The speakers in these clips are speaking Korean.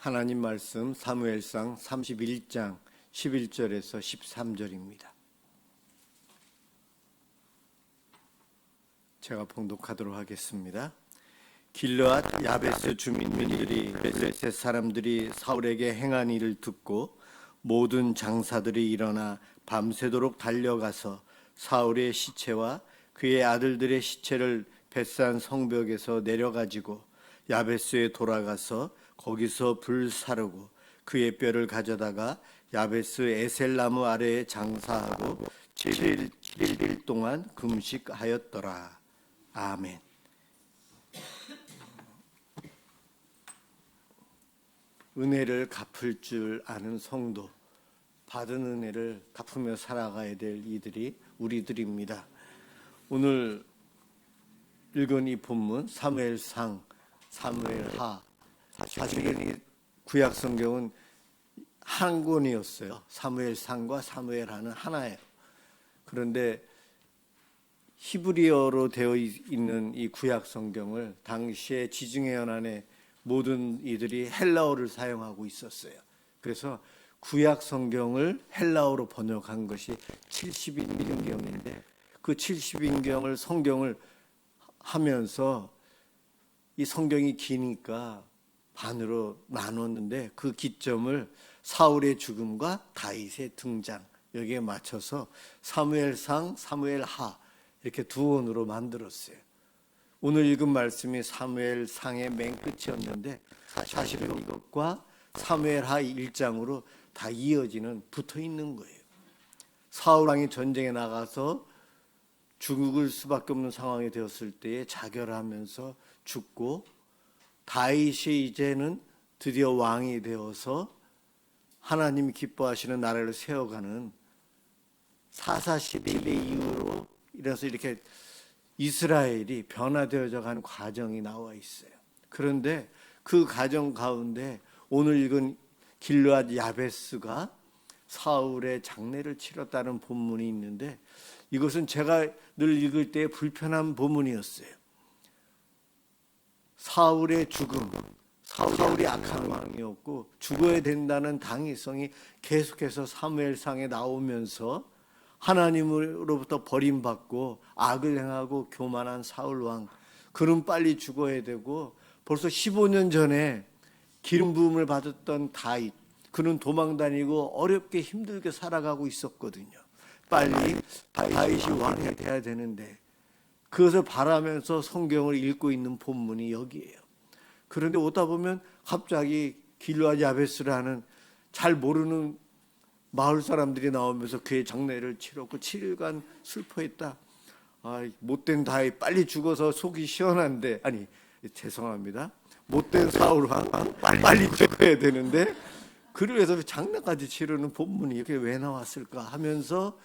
하나님 말씀 사무엘상 31장 11절에서 13절입니다. 제가 봉독하도록 하겠습니다. 길르앗 야베스 주민들이 블레셋 사람들이 사울에게 행한 일을 듣고 모든 장사들이 일어나 밤새도록 달려가서 사울의 시체와 그의 아들들의 시체를 벳산 성벽에서 내려가지고 야베스에 돌아가서 거기서 불 사르고 그의 뼈를 가져다가 야베스 에셀나무 아래에 장사하고 7일 동안 금식하였더라. 아멘. 은혜를 갚을 줄 아는 성도, 받은 은혜를 갚으며 살아가야 될 이들이 우리들입니다. 오늘 읽은 이 본문 사무엘상, 사무엘하, 사실은 이 구약 성경은 한 권이었어요. 사무엘상과 사무엘하는 하나예요. 그런데 히브리어로 되어 있는 이 구약 성경을 당시에 지중해 연안의 모든 이들이 헬라어를 사용하고 있었어요. 그래서 구약 성경을 헬라어로 번역한 것이 70인경인데 그 70인경을 성경을 하면서 이 성경이 기니까 반으로 나눴는데 그 기점을 사울의 죽음과 다윗의 등장 여기에 맞춰서 사무엘상, 사무엘하 이렇게 두 권으로 만들었어요. 오늘 읽은 말씀이 사무엘상의 맨 끝이었는데 사실은 이것과 사무엘하 1장으로 다 이어지는 붙어 있는 거예요. 사울 왕이 전쟁에 나가서 죽을 수밖에 없는 상황이 되었을 때에 자결하면서 죽고 다윗이 이제는 드디어 왕이 되어서 하나님이 기뻐하시는 나라를 세워가는 사사시대 이후로 이래서 이렇게 이스라엘이 변화되어져 가는 과정이 나와 있어요. 그런데 그 과정 가운데 오늘 읽은 길르앗 야베스가 사울의 장례를 치렀다는 본문이 있는데 이것은 제가 늘 읽을 때 불편한 본문이었어요. 사울의 죽음, 사울이 악한 왕이었고 죽어야 된다는 당위성이 계속해서 사무엘상에 나오면서 하나님으로부터 버림받고 악을 행하고 교만한 사울 왕, 그는 빨리 죽어야 되고 벌써 15년 전에 기름 부음을 받았던 다윗, 그는 도망다니고 어렵게 힘들게 살아가고 있었거든요. 빨리 다윗이 왕이 돼야 되는데 그것을 바라면서 성경을 읽고 있는 본문이 여기에요. 그런데 오다 보면 갑자기 길르앗 야베스라는 잘 모르는 마을 사람들이 나오면서 그의 장례를 치렀고 7일간 슬퍼했다. 못된 다윗 빨리 죽어서 속이 시원한데, 아니 죄송합니다. 못된 사울 왕 빨리 죽어야 되는데 그래서 장례까지 치르는 본문이 이렇게 왜 나왔을까 하면서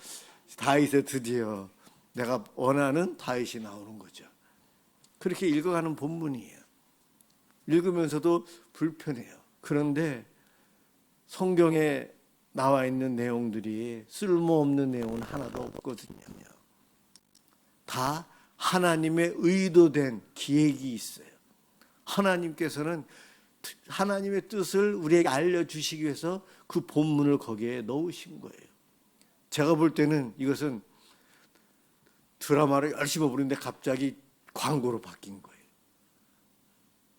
다윗의 드디어 내가 원하는 다윗이 나오는 거죠. 그렇게 읽어가는 본문이에요. 읽으면서도 불편해요. 그런데 성경에 나와 있는 내용들이 쓸모없는 내용은 하나도 없거든요. 다 하나님의 의도된 기획이 있어요. 하나님께서는 하나님의 뜻을 우리에게 알려주시기 위해서 그 본문을 거기에 넣으신 거예요. 제가 볼 때는 이것은 드라마를 열심히 보는데 갑자기 광고로 바뀐 거예요.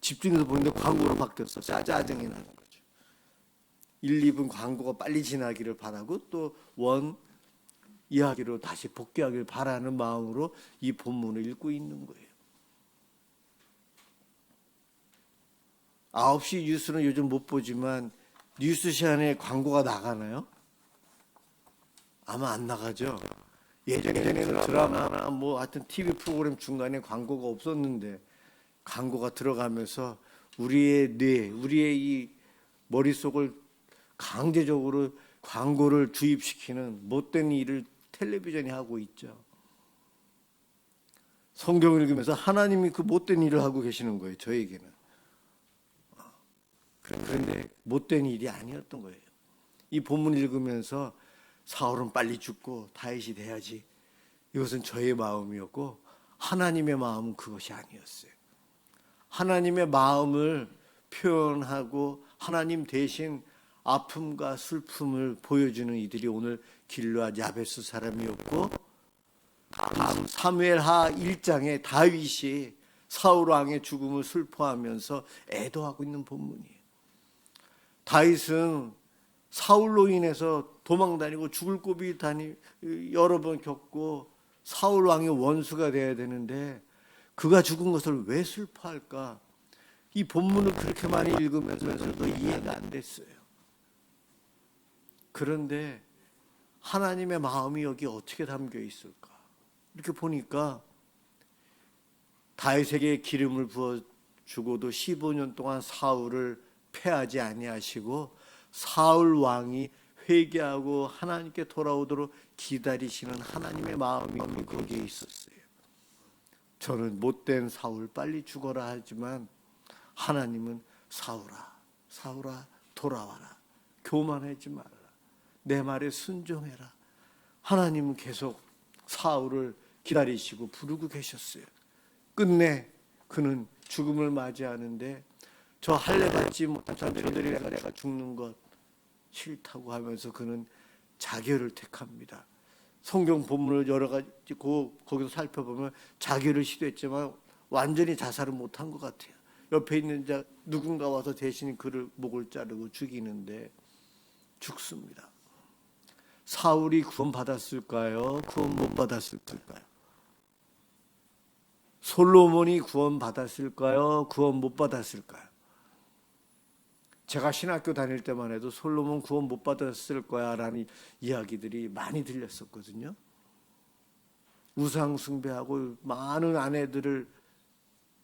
집중해서 보는데 광고로 바뀌었어. 짜증이 나는 거죠. 1, 2분 광고가 빨리 지나기를 바라고 또 원 이야기로 다시 복귀하기를 바라는 마음으로 이 본문을 읽고 있는 거예요. 9시 뉴스는 요즘 못 보지만 뉴스 시간에 광고가 나가나요? 아마 안 나가죠. 예전에는 드라마나 뭐 하여튼 TV 프로그램 중간에 광고가 없었는데 광고가 들어가면서 우리의 뇌, 우리의 이 머릿속을 강제적으로 광고를 주입시키는 못된 일을 텔레비전이 하고 있죠. 성경을 읽으면서 하나님이 그 못된 일을 하고 계시는 거예요. 저에게는. 그런데 못된 일이 아니었던 거예요. 이 본문 읽으면서 사울은 빨리 죽고 다윗이 돼야지. 이것은 저의 마음이었고 하나님의 마음은 그것이 아니었어요. 하나님의 마음을 표현하고 하나님 대신 아픔과 슬픔을 보여주는 이들이 오늘 길르앗 야베스 사람이었고, 다음 사무엘하 1장에 다윗이 사울 왕의 죽음을 슬퍼하면서 애도하고 있는 본문이에요. 다윗은 사울로 인해서 도망다니고 죽을 고비 여러 번 겪고 사울 왕의 원수가 되어야 되는데 그가 죽은 것을 왜 슬퍼할까? 이 본문을 그렇게 많이 읽으면서도 이해가 안 됐어요. 그런데 하나님의 마음이 여기 어떻게 담겨 있을까? 이렇게 보니까 다윗에게 기름을 부어 주고도 15년 동안 사울을 패하지 아니하시고 사울 왕이 회개하고 하나님께 돌아오도록 기다리시는 하나님의 마음이 거기에 있었어요. 저는 못된 사울 빨리 죽어라 하지만 하나님은 사울아 돌아와라, 교만하지 말라, 내 말에 순종해라. 하나님은 계속 사울을 기다리시고 부르고 계셨어요. 끝내 그는 죽음을 맞이하는데 저 할례 받지 못한 자들이 내가 죽는 것 싫다고 하면서 그는 자결을 택합니다. 성경 본문을 여러 가지 거기서 살펴보면 자결을 시도했지만 완전히 자살을 못한 것 같아요. 옆에 있는 자 누군가 와서 대신 그를 목을 자르고 죽이는데 죽습니다. 사울이 구원 받았을까요? 구원 못 받았을까요? 솔로몬이 구원 받았을까요? 구원 못 받았을까요? 제가 신학교 다닐 때만 해도 솔로몬 구원 못 받았을 거야 라는 이야기들이 많이 들렸었거든요. 우상 숭배하고 많은 아내들을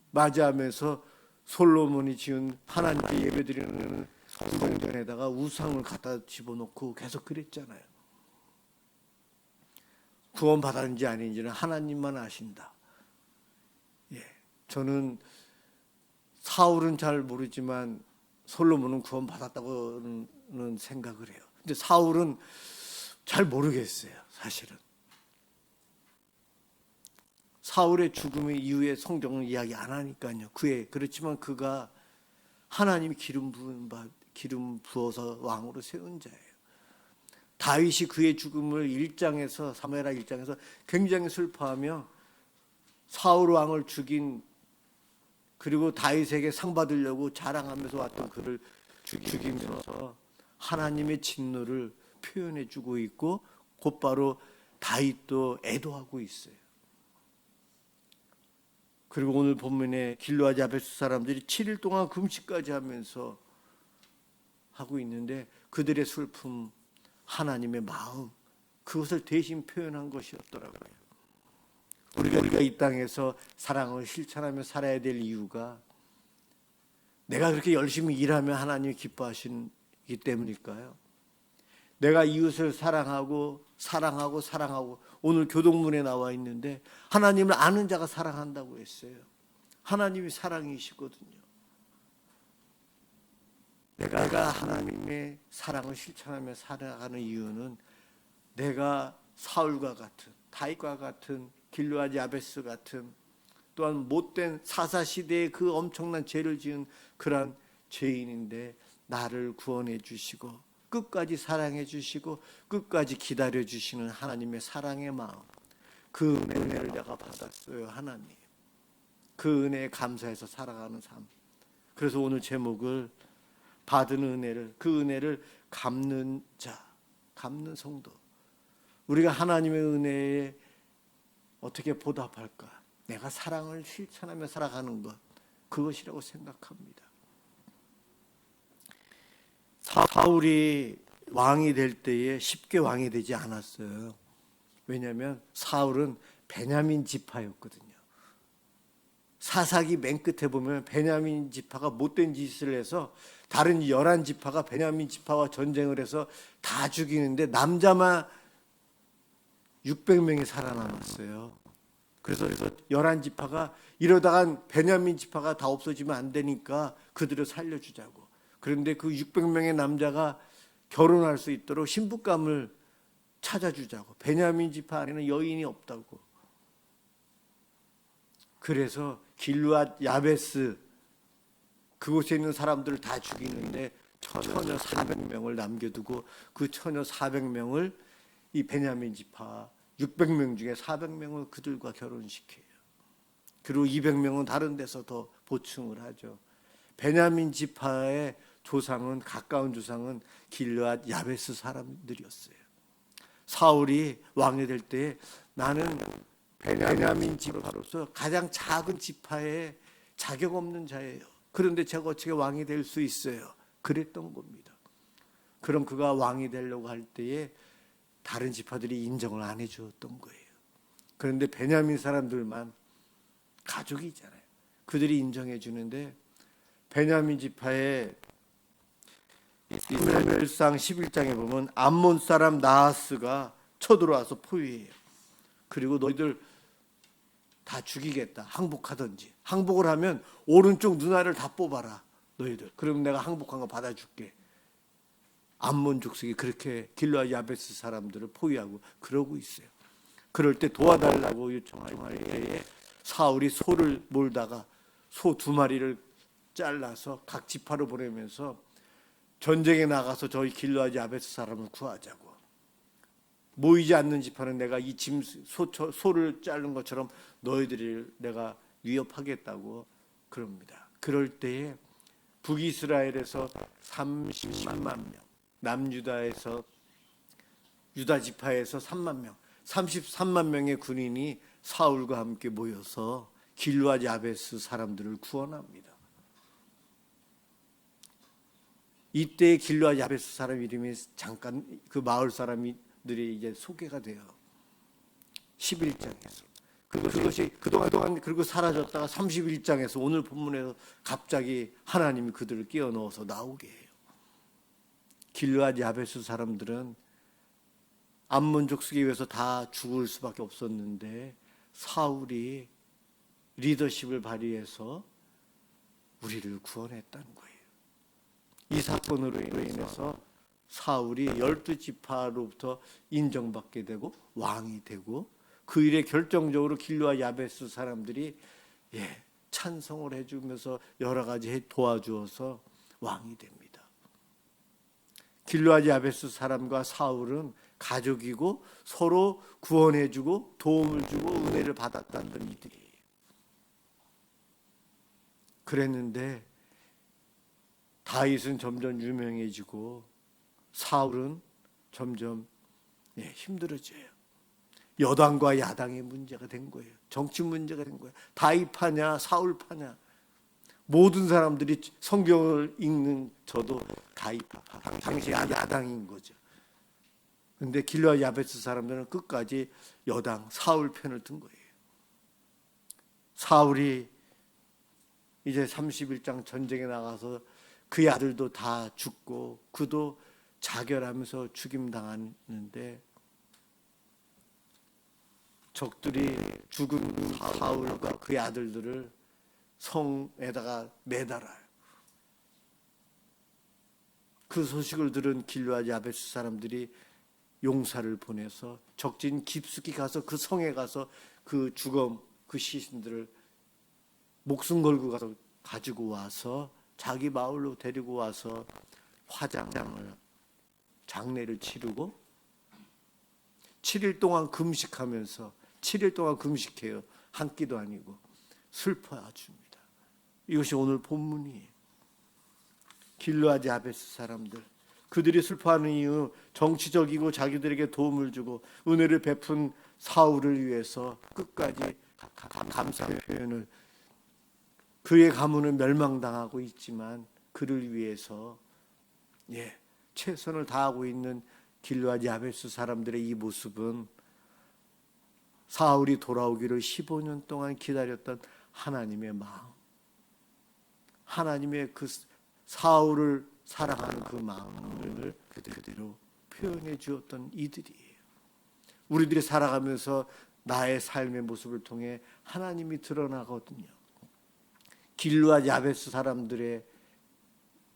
맞이하면서 솔로몬이 지은 하나님께 예배드리는 성전에다가 우상을 갖다 집어넣고 계속 그랬잖아요. 구원 받았는지 아닌지는 하나님만 아신다. 저는 사울은 잘 모르지만 솔로몬은 구원 받았다고는 생각을 해요. 근데 사울은 잘 모르겠어요, 사실은. 사울의 죽음의 이후에 성경은 이야기 안 하니까요. 그렇지만 그가 하나님이 기름 부어서 왕으로 세운 자예요. 다윗이 그의 죽음을 사무엘하 1장에서 굉장히 슬퍼하며 사울 왕을 죽인, 그리고 다윗에게 상 받으려고 자랑하면서 왔던 그를 죽이면서 하나님의 진노를 표현해 주고 있고, 곧바로 다윗도 애도하고 있어요. 그리고 오늘 본문에 길르앗 야베스 사람들이 7일 동안 금식까지 하면서 하고 있는데 그들의 슬픔, 하나님의 마음, 그것을 대신 표현한 것이었더라고요. 우리가 이 땅에서 사랑을 실천하며 살아야 될 이유가 내가 그렇게 열심히 일하면 하나님이 기뻐하시기 때문일까요? 내가 이웃을 사랑하고 오늘 교동문에 나와 있는데 하나님을 아는 자가 사랑한다고 했어요. 하나님이 사랑이시거든요. 내가 하나님의 사랑을 실천하며 살아가는 이유는 내가 사울과 같은, 다윗과 같은, 길르앗 야베스 같은, 또한 못된 사사시대의 그 엄청난 죄를 지은 그러한 죄인인데 나를 구원해 주시고 끝까지 사랑해 주시고 끝까지 기다려 주시는 하나님의 사랑의 마음, 그 은혜를 내가 받았어요. 하나님, 그 은혜에 감사해서 살아가는 삶. 그래서 오늘 제목을 받은 은혜를, 그 은혜를 갚는 자, 갚는 성도. 우리가 하나님의 은혜에 어떻게 보답할까? 내가 사랑을 실천하며 살아가는 것, 그것이라고 생각합니다. 사울이 왕이 될 때에 쉽게 왕이 되지 않았어요. 왜냐하면 사울은 베냐민 지파였거든요. 사사기 맨 끝에 보면 베냐민 지파가 못된 짓을 해서 다른 11지파가 베냐민 지파와 전쟁을 해서 다 죽이는데 남자만 600명이 살아남았어요. 그래서 11지파가 이러다간 베냐민 지파가 다 없어지면 안 되니까 그들을 살려주자고. 그런데 그 600명의 남자가 결혼할 수 있도록 신부감을 찾아주자고. 베냐민 지파 안에는 여인이 없다고. 그래서 길르앗 야베스 그곳에 있는 사람들을 다 죽이는데 처녀 400명을 남겨두고 그 처녀 400명을 이 베냐민 지파 600명 중에 400명을 그들과 결혼시켜요. 그리고 200명은 다른 데서 더 보충을 하죠. 베냐민 지파의 조상은, 가까운 조상은 길르앗 야베스 사람들이었어요. 사울이 왕이 될 때 나는 베냐민 지파로서 가장 작은 지파에 자격 없는 자예요. 그런데 제가 어떻게 왕이 될 수 있어요? 그랬던 겁니다. 그럼 그가 왕이 되려고 할 때에 다른 지파들이 인정을 안 해주었던 거예요. 그런데 베냐민 사람들만 가족이잖아요. 그들이 인정해 주는데 베냐민 지파의 사무엘상 11장에 보면 암몬 사람 나하스가 쳐들어와서 포위해요. 그리고 너희들 다 죽이겠다. 항복하든지. 항복을 하면 오른쪽 눈알을 다 뽑아라. 너희들. 그러면 내가 항복한 거 받아줄게. 암몬 족속이 그렇게 길르앗 야베스 사람들을 포위하고 그러고 있어요. 그럴 때 도와달라고 요청할 때에 사울이 소를 몰다가 소 2마리를 잘라서 각 지파로 보내면서 전쟁에 나가서 저희 길르앗 야베스 사람을 구하자고. 모이지 않는 지파는 내가 이 소를 자른 것처럼 너희들을 내가 위협하겠다고 그럽니다. 그럴 때에 북이스라엘에서 30만 명, 남유다에서 유다 지파에서 3만 명, 33만 명의 군인이 사울과 함께 모여서 길르앗 야베스 사람들을 구원합니다. 이때 길르앗 야베스 사람 이름이 잠깐 그 마을 사람들이 이제 소개가 돼요. 11장에서. 그것이 그동안 그리고 사라졌다가 31장에서 오늘 본문에서 갑자기 하나님이 그들을 끼워 넣어서 나오게 해요. 길르앗 야베스 사람들은 암몬 족속에 의해서 다 죽을 수밖에 없었는데 사울이 리더십을 발휘해서 우리를 구원했다는 거예요. 이 사건으로 인해서 사울이 12지파로부터 인정받게 되고 왕이 되고 그 일에 결정적으로 길르앗 야베스 사람들이 찬성을 해주면서 여러 가지 도와주어서 왕이 됩니다. 길르앗 야베스 사람과 사울은 가족이고 서로 구원해주고 도움을 주고 은혜를 받았다는 이들이에요. 그랬는데 다윗은 점점 유명해지고 사울은 점점 힘들어져요. 여당과 야당의 문제가 된 거예요. 정치 문제가 된 거예요. 다윗파냐 사울파냐. 모든 사람들이 성경을 읽는 저도 다윗파, 당시 야당인 거죠. 그런데 길르앗 야베스 사람들은 끝까지 여당 사울 편을 든 거예요. 사울이 이제 31장 전쟁에 나가서 그의 아들도 다 죽고 그도 자결하면서 죽임당하는데 적들이 죽은 사울과 그의 아들들을 성에다가 매달아요. 그 소식을 들은 길르앗 야베스 사람들이 용사를 보내서 적진 깊숙이 가서 그 성에 가서 그 시신들을 목숨 걸고 가서 가지고 와서 자기 마을로 데리고 와서 장례를 치르고 7일 동안 금식하면서 7일 동안 금식해요. 한 끼도 아니고 슬퍼해줍니다. 이것이 오늘 본문이에요. 길르앗 야베스 사람들 그들이 슬퍼하는 이유 정치적이고 자기들에게 도움을 주고 은혜를 베푼 사울을 위해서 끝까지 감사의 표현을 그의 가문은 멸망당하고 있지만 그를 위해서 최선을 다하고 있는 길르앗 야베스 사람들의 이 모습은 사울이 돌아오기를 15년 동안 기다렸던 하나님의 마음, 하나님의 그 사울을 사랑하는 그 마음을 그대로 표현해 주었던 이들이에요. 우리들이 살아가면서 나의 삶의 모습을 통해 하나님이 드러나거든요. 길르앗 야베스 사람들의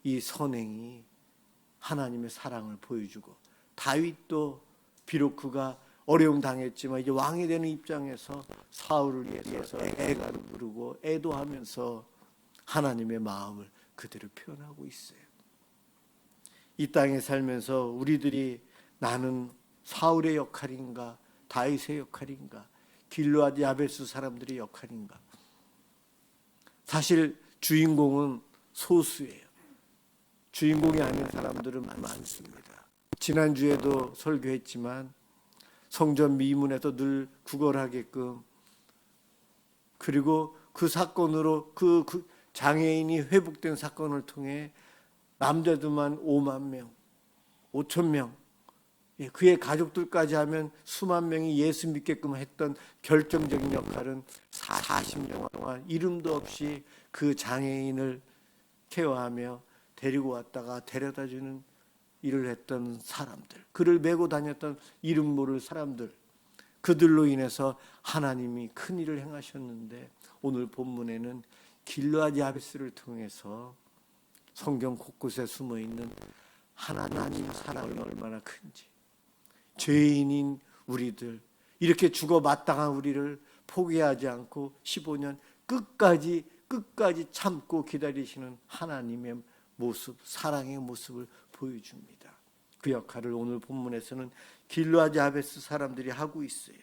이 선행이 하나님의 사랑을 보여주고 다윗도 비록 그가 어려움 당했지만 이제 왕이 되는 입장에서 사울을 위해서 애가를 부르고 애도하면서 하나님의 마음을 그대로 표현하고 있어요. 이 땅에 살면서 우리들이 나는 사울의 역할인가, 다윗의 역할인가, 길르앗 야베스 사람들의 역할인가? 사실 주인공은 소수예요. 주인공이 아닌 사람들은 많습니다. 지난주에도 설교했지만 성전 미문에서 늘 구걸하게끔, 그리고 그 사건으로 그 장애인이 회복된 사건을 통해 남자들만 5만 명, 5천 명, 그의 가족들까지 하면 수만 명이 예수 믿게끔 했던 결정적인 역할은 40년 동안 이름도 없이 그 장애인을 케어하며 데리고 왔다가 데려다주는 일을 했던 사람들, 그를 메고 다녔던 이름 모를 사람들, 그들로 인해서 하나님이 큰 일을 행하셨는데, 오늘 본문에는 길르앗 야베스를 통해서 성경 곳곳에 숨어있는 하나님의 사랑이 얼마나 큰지, 죄인인 우리들, 이렇게 죽어 마땅한 우리를 포기하지 않고 15년 끝까지 참고 기다리시는 하나님의 모습, 사랑의 모습을 보여줍니다. 그 역할을 오늘 본문에서는 길르앗 야베스 사람들이 하고 있어요.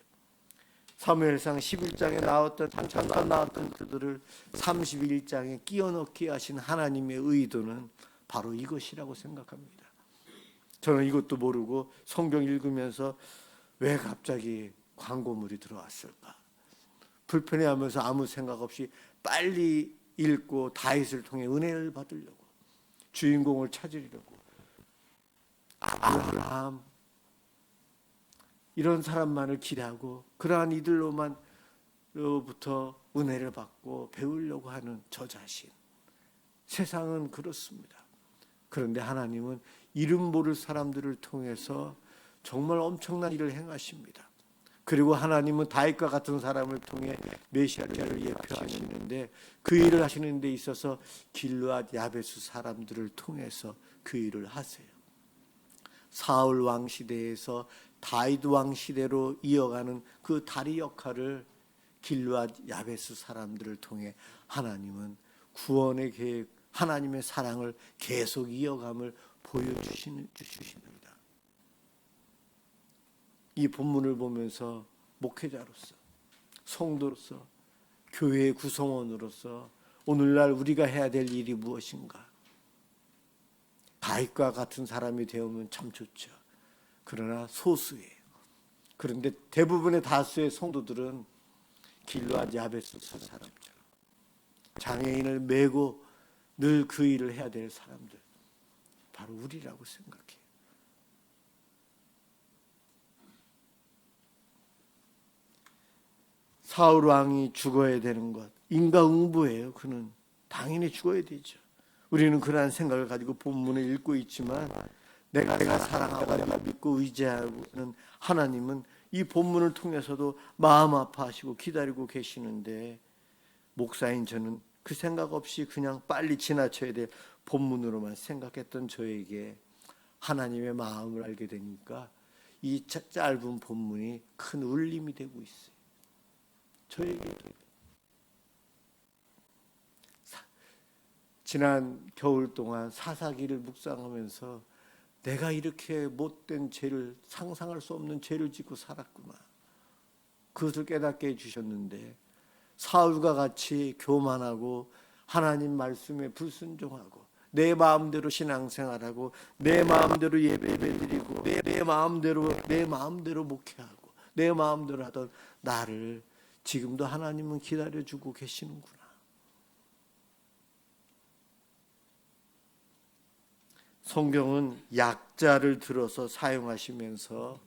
사무엘상 11장에 잠깐 나왔던 그들을 31장에 끼워 넣게 하신 하나님의 의도는 바로 이것이라고 생각합니다. 저는 이것도 모르고 성경 읽으면서 왜 갑자기 광고물이 들어왔을까? 불편해하면서 아무 생각 없이 빨리 읽고 다윗을 통해 은혜를 받으려고, 주인공을 찾으려고, 아브라함 이런 사람만을 기대하고 그러한 이들로부터 은혜를 받고 배우려고 하는 저 자신. 세상은 그렇습니다. 그런데 하나님은 이름 모를 사람들을 통해서 정말 엄청난 일을 행하십니다. 그리고 하나님은 다윗과 같은 사람을 통해 메시아를 예표하시는데, 그 일을 하시는 데 있어서 길르앗 야베스 사람들을 통해서 그 일을 하세요. 사울 왕 시대에서 다윗 왕 시대로 이어가는 그 다리 역할을 길르앗 야베스 사람들을 통해 하나님은 구원의 계획, 하나님의 사랑을 계속 이어감을 보여주십니다. 이 본문을 보면서 목회자로서, 성도로서, 교회의 구성원으로서 오늘날 우리가 해야 될 일이 무엇인가? 다윗과 같은 사람이 되면 참 좋죠. 그러나 소수예요. 그런데 대부분의 다수의 성도들은 길르앗 야베스 사람처럼 장애인을 메고 늘 그 일을 해야 될 사람들, 바로 우리라고 생각해요. 사울 왕이 죽어야 되는 것, 인과응보예요. 그는 당연히 죽어야 되죠. 우리는 그러한 생각을 가지고 본문을 읽고 있지만, 내가 사랑하고 내가 믿고 의지하는 하나님은 이 본문을 통해서도 마음 아파하시고 기다리고 계시는데, 목사인 저는 그 생각 없이 그냥 빨리 지나쳐야 될 본문으로만 생각했던 저에게 하나님의 마음을 알게 되니까 이 짧은 본문이 큰 울림이 되고 있어요. 저에게 지난 겨울 동안 사사기를 묵상하면서 내가 이렇게 못된 죄를, 상상할 수 없는 죄를 짓고 살았구나, 그것을 깨닫게 해주셨는데, 사울과 같이 교만하고 하나님 말씀에 불순종하고 내 마음대로 신앙생활하고 내 마음대로 예배드리고 내 마음대로 목회하고 내 마음대로 하던 나를 지금도 하나님은 기다려주고 계시는구나. 성경은 약자를 들어서 사용하시면서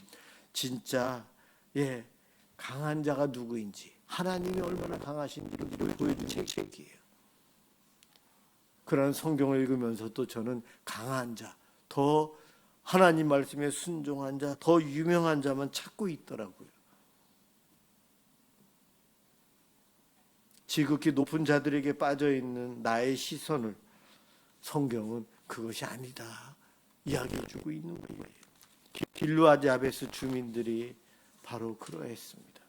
진짜 강한 자가 누구인지, 하나님이 얼마나 강하신지를 보여주는 책이에요. 그런 성경을 읽으면서도 저는 강한 자, 더 하나님 말씀에 순종한 자, 더 유명한 자만 찾고 있더라고요. 지극히 높은 자들에게 빠져있는 나의 시선을 성경은 그것이 아니다 이야기해주고 있는 거예요. 길르앗 야베스 주민들이 바로 그러했습니다.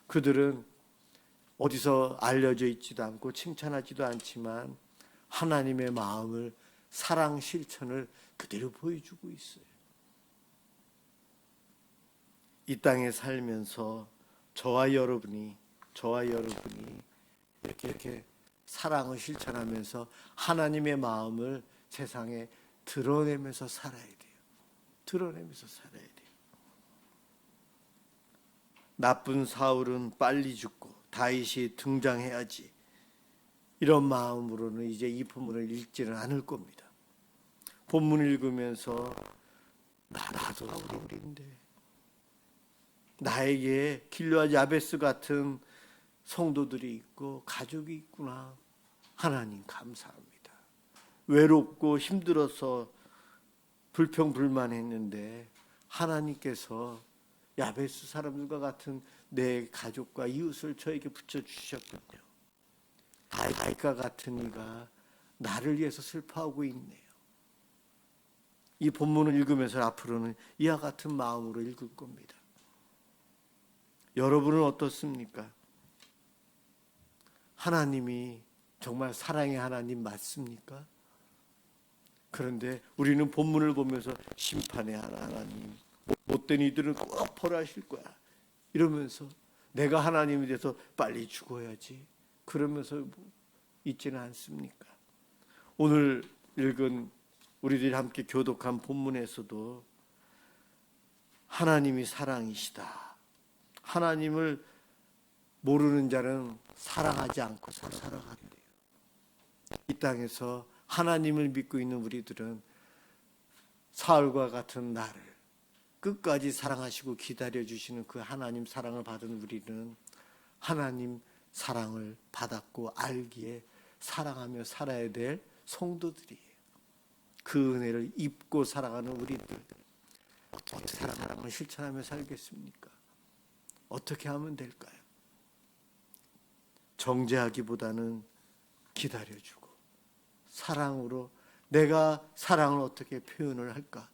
그들은 어디서 알려져 있지도 않고 칭찬하지도 않지만 하나님의 마음을 사랑 실천을 그대로 보여주고 있어요. 이 땅에 살면서 저와 여러분이 이렇게 사랑을 실천하면서 하나님의 마음을 세상에 드러내면서 살아야 돼요. 드러내면서 살아야 돼요. 나쁜 사울은 빨리 죽고 다윗이 등장해야지, 이런 마음으로는 이제 이 본문을 읽지는 않을 겁니다. 본문을 읽으면서 나도 사울인데, 나에게 길르앗 야베스 같은 성도들이 있고 가족이 있구나. 하나님 감사합니다. 외롭고 힘들어서 불평불만했는데 하나님께서 야베스 사람들과 같은 내 가족과 이웃을 저에게 붙여주셨군요. 다윗과 같은 이가 나를 위해서 슬퍼하고 있네요. 이 본문을 읽으면서 앞으로는 이와 같은 마음으로 읽을 겁니다. 여러분은 어떻습니까? 하나님이 정말 사랑의 하나님 맞습니까? 그런데 우리는 본문을 보면서 심판의 하나님, 못된 이들은 꼭 벌하실 거야, 이러면서 내가 하나님에 대해서 빨리 죽어야지, 그러면서 있지는 않습니까? 오늘 읽은 우리들이 함께 교독한 본문에서도 하나님이 사랑이시다, 하나님을 모르는 자는 사랑하지 않고 살아간대요. 이 땅에서 하나님을 믿고 있는 우리들은 사울과 같은 나를 끝까지 사랑하시고 기다려주시는 그 하나님 사랑을 받은 우리는 하나님 사랑을 받았고 알기에 사랑하며 살아야 될 성도들이에요. 그 은혜를 입고 살아가는 우리들, 어떻게 사랑을 실천하며 살겠습니까? 어떻게 하면 될까요? 정죄하기보다는 기다려주고 사랑으로 내가 사랑을 어떻게 표현을 할까,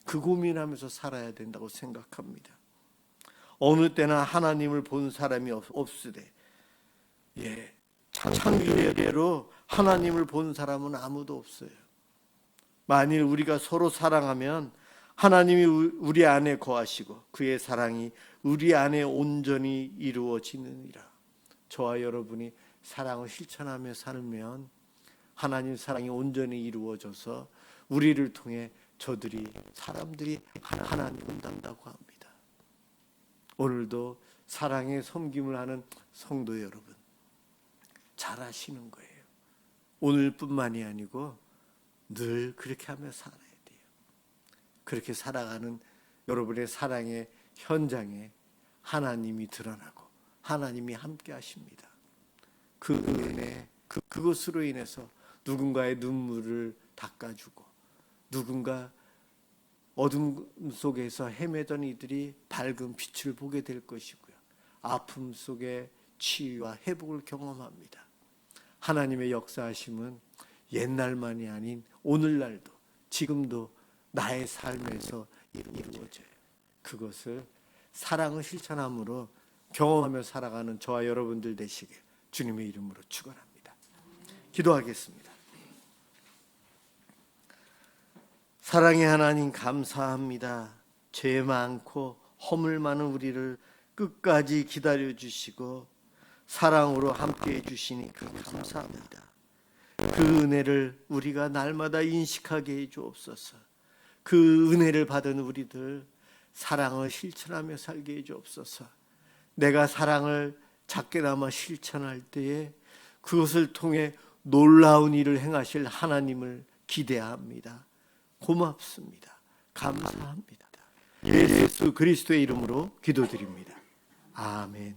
그 고민하면서 살아야 된다고 생각합니다. 어느 때나 하나님을 본 사람이 없으되, 창세기대로 하나님을 본 사람은 아무도 없어요. 만일 우리가 서로 사랑하면 하나님이 우리 안에 거하시고 그의 사랑이 우리 안에 온전히 이루어지느니라. 저와 여러분이 사랑을 실천하며 살면 하나님 사랑이 온전히 이루어져서 우리를 통해 사람들이 하나님을 본다고 합니다. 오늘도 사랑의 섬김을 하는 성도 여러분, 잘하시는 거예요. 오늘뿐만이 아니고 늘 그렇게 하며 살아야 돼요. 그렇게 살아가는 여러분의 사랑의 현장에 하나님이 드러나고 하나님이 함께 하십니다. 그 은혜, 그것으로 인해서 누군가의 눈물을 닦아주고, 누군가 어둠 속에서 헤매던 이들이 밝은 빛을 보게 될 것이고요. 아픔 속에 치유와 회복을 경험합니다. 하나님의 역사하심은 옛날만이 아닌 오늘날도, 지금도 나의 삶에서 이루어져요. 그것을 사랑을 실천함으로 경험하며 살아가는 저와 여러분들 되시길 주님의 이름으로 축원합니다. 기도하겠습니다. 사랑의 하나님 감사합니다. 죄 많고 허물 많은 우리를 끝까지 기다려주시고 사랑으로 함께해 주시니 감사합니다. 그 은혜를 우리가 날마다 인식하게 해 주옵소서. 그 은혜를 받은 우리들 사랑을 실천하며 살게 해 주옵소서. 내가 사랑을 작게나마 실천할 때에 그것을 통해 놀라운 일을 행하실 하나님을 기대합니다. 고맙습니다. 감사합니다. 예수 그리스도의 이름으로 기도드립니다. 아멘.